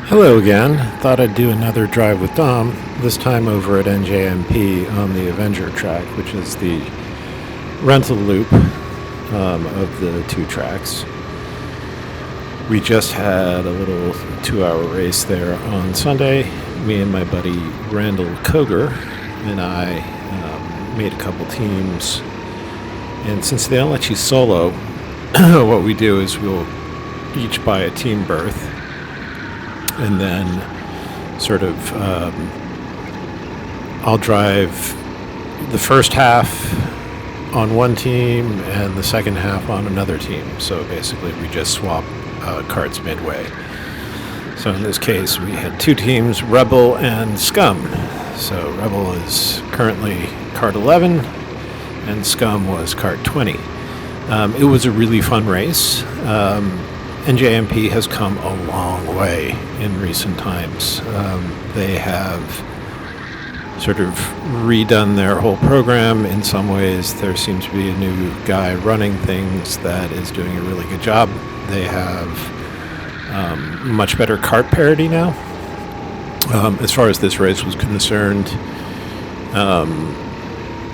Hello again. Thought I'd do another drive with Dom, this time over at NJMP on the Avenger track, which is the rental loop of the two tracks. We just had a little 2-hour race there on Sunday. Me and my buddy Randall Koger and I made a couple teams. And since they don't let you solo, what we do is we'll each buy a team berth and then sort of I'll drive the first half on one team and the second half on another team. So basically we just swap carts midway. So in this case we had two teams, Rebel and Scum. So Rebel is currently cart 11 and Scum was cart 20. It was a really fun race. NJMP has come a long way in recent times. They have sort of redone their whole program. In some ways, there seems to be a new guy running things that is doing a really good job. They have much better cart parity now. As far as this race was concerned,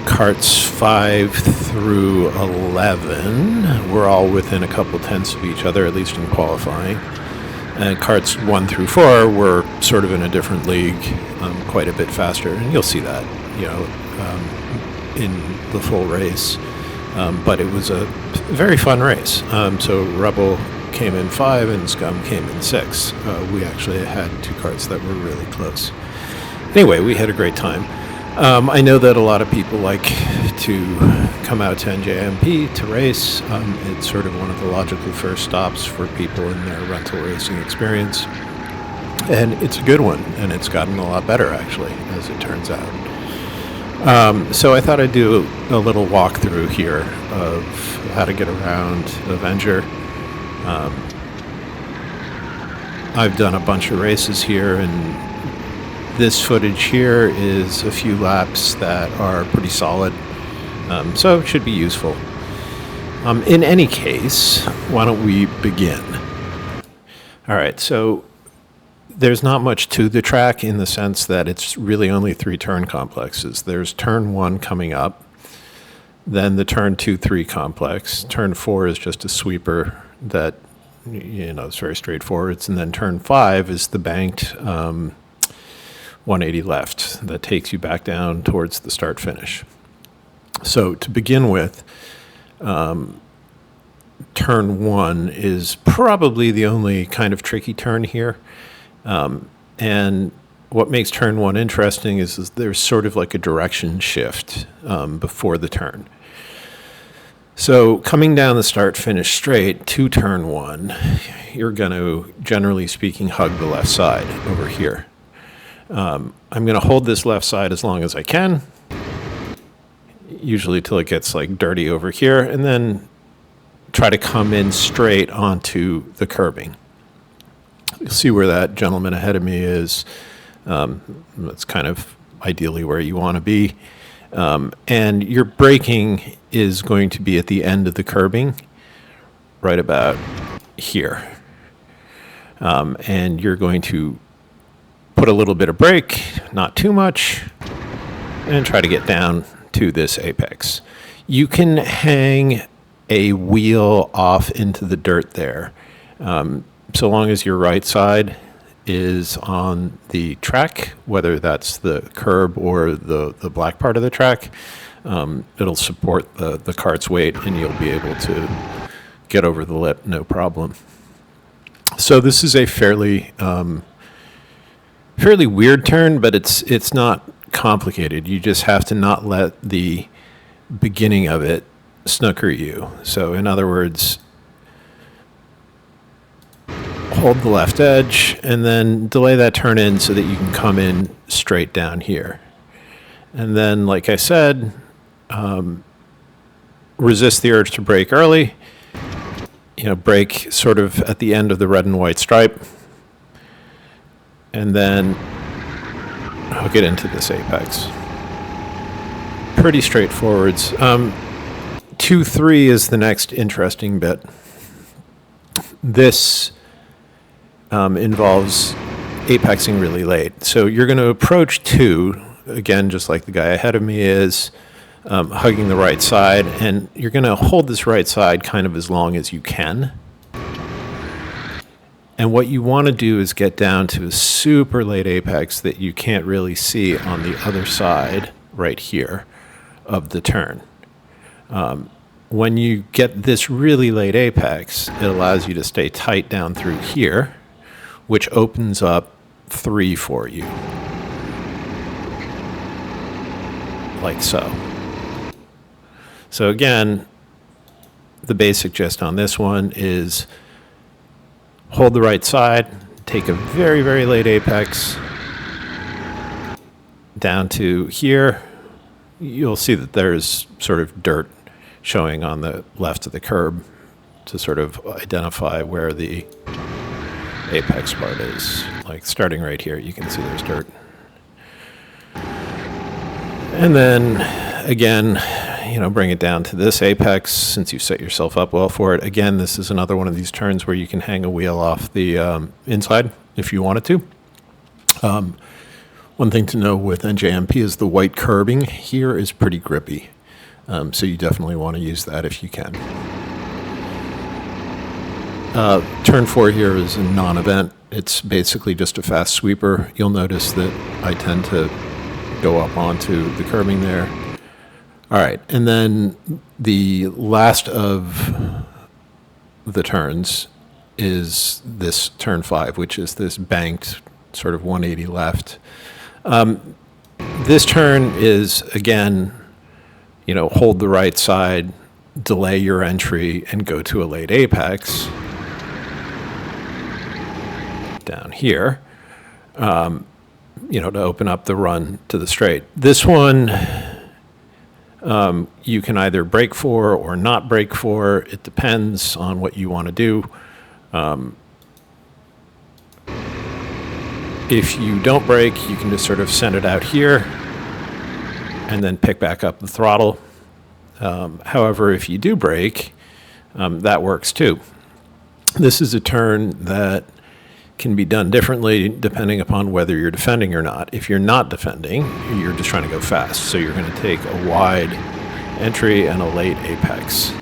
carts 5 through 11 were all within a couple tenths of each other, at least in qualifying. And carts 1 through 4 were sort of in a different league, quite a bit faster. And you'll see that, in the full race. But it was a very fun race. So Rebel came in 5 and Scum came in 6. We actually had two carts that were really close. Anyway, we had a great time. I know that a lot of people like to come out to NJMP to race. It's sort of one of the logical first stops for people in their rental racing experience. And it's a good one, and it's gotten a lot better, actually, as it turns out. So I thought I'd do a little walkthrough here of how to get around Avenger. I've done a bunch of races here, and this footage here is a few laps that are pretty solid, so it should be useful. In any case, why don't we begin? All right, so there's not much to the track in the sense that it's really only 3 turn complexes. There's turn 1 coming up, then the turn 2-3 complex. Turn 4 is just a sweeper that, it's very straightforward. And then turn 5 is the banked 180 left that takes you back down towards the start finish. So to begin with, turn 1 is probably the only kind of tricky turn here. And what makes turn 1 interesting is there's sort of like a direction shift before the turn. So coming down the start finish straight to turn 1, you're going to, generally speaking, hug the left side over here. I'm going to hold this left side as long as I can, usually till it gets like dirty over here, and then try to come in straight onto the curbing. You'll see where that gentleman ahead of me is. That's kind of ideally where you want to be. And your braking is going to be at the end of the curbing, right about here. And you're going to put a little bit of brake, not too much, and try to get down to this apex. You can hang a wheel off into the dirt there, so long as your right side is on the track, whether that's the curb or the black part of the track. It'll support the cart's weight, and you'll be able to get over the lip, no problem. So this is a fairly weird turn, but it's not complicated. You just have to not let the beginning of it snooker you. So in other words, hold the left edge and then delay that turn in so that you can come in straight down here. And then, like I said, resist the urge to brake early. Brake sort of at the end of the red and white stripe. And then hook it into this apex. Pretty straightforward. 2-3 is the next interesting bit. This involves apexing really late. So you're going to approach 2, again, just like the guy ahead of me is, hugging the right side, and you're going to hold this right side kind of as long as you can. And what you want to do is get down to a super late apex that you can't really see on the other side right here of the turn. When you get this really late apex, it allows you to stay tight down through here, which opens up 3 for you, like so. So again, the basic gist on this one is hold the right side, take a very, very late apex down to here. You'll see that there's sort of dirt showing on the left of the curb to sort of identify where the apex part is. Like starting right here, you can see there's dirt. And then again, bring it down to this apex since you set yourself up well for it. Again, this is another one of these turns where you can hang a wheel off the inside if you wanted to. One thing to know with NJMP is the white curbing here is pretty grippy. So you definitely want to use that if you can. Turn 4 here is a non-event. It's basically just a fast sweeper. You'll notice that I tend to go up onto the curbing there. All right, and then the last of the turns is this turn 5, which is this banked sort of 180 left. This turn is, again, hold the right side, delay your entry, and go to a late apex down here, to open up the run to the straight. This one, you can either brake for or not brake for. It depends on what you want to do. If you don't brake, you can just sort of send it out here and then pick back up the throttle. However, if you do brake, that works too. This is a turn that can be done differently depending upon whether you're defending or not. If you're not defending, you're just trying to go fast. So you're going to take a wide entry and a late apex.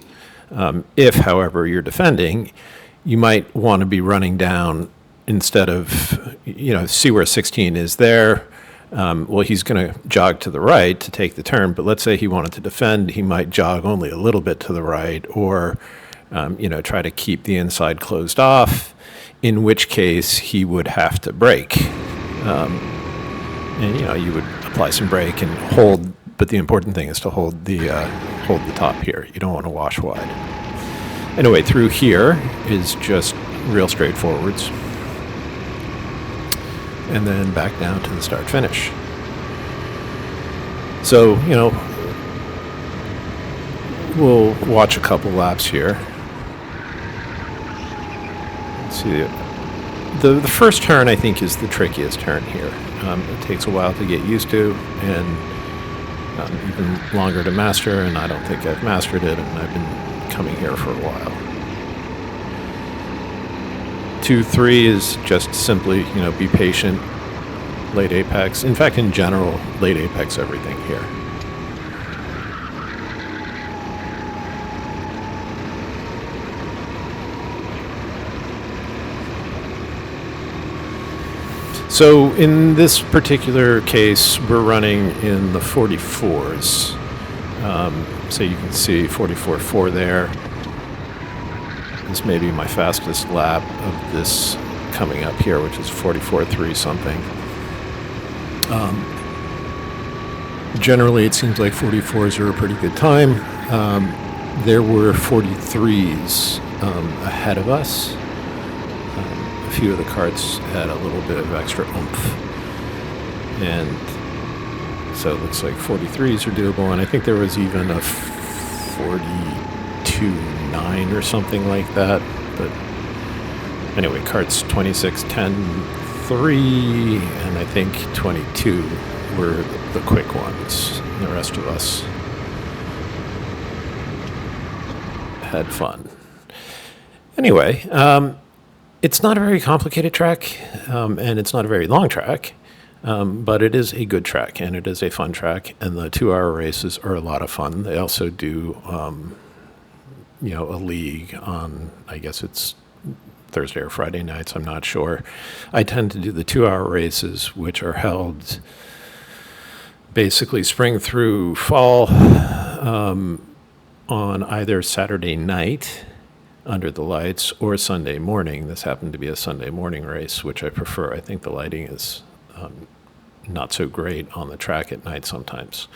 If, however, you're defending, you might want to be running down instead of, see where 16 is there. Well, he's going to jog to the right to take the turn, but let's say he wanted to defend, he might jog only a little bit to the right or, try to keep the inside closed off, in which case he would have to brake. And, you would apply some brake and hold, but the important thing is to hold the top here. You don't want to wash wide. Anyway, through here is just real straightforwards. And then back down to the start finish. So, we'll watch a couple laps here. Let's see. The first turn, I think, is the trickiest turn here. It takes a while to get used to, and even longer to master, and I don't think I've mastered it, and I've been coming here for a while. 2-3 is just simply, be patient, late apex. In fact, in general, late apex everything here. So in this particular case, we're running in the 44s. So you can see 44.4 there. This may be my fastest lap of this coming up here, which is 44.3 something. Generally, it seems like 44s are a pretty good time. There were 43s ahead of us. A few of the carts had a little bit of extra oomph. And so it looks like 43s are doable. And I think there was even a 42.9 or something like that. But anyway, carts 26, 10, 3, and I think 22 were the quick ones. And the rest of us had fun. Anyway, It's not a very complicated track, and it's not a very long track, but it is a good track, and it is a fun track, and the 2-hour races are a lot of fun. They also do, a league on, I guess it's Thursday or Friday nights, I'm not sure. I tend to do the 2-hour races, which are held basically spring through fall on either Saturday night under the lights or Sunday morning. This happened to be a Sunday morning race, which I prefer. I think the lighting is not so great on the track at night sometimes.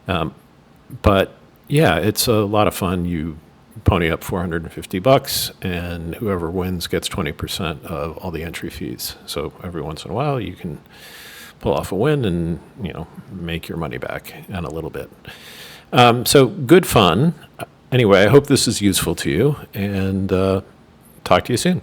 But yeah, it's a lot of fun. You pony up $450, and whoever wins gets 20% of all the entry fees. So every once in a while, you can pull off a win and make your money back and a little bit. So good fun. Anyway, I hope this is useful to you, and talk to you soon.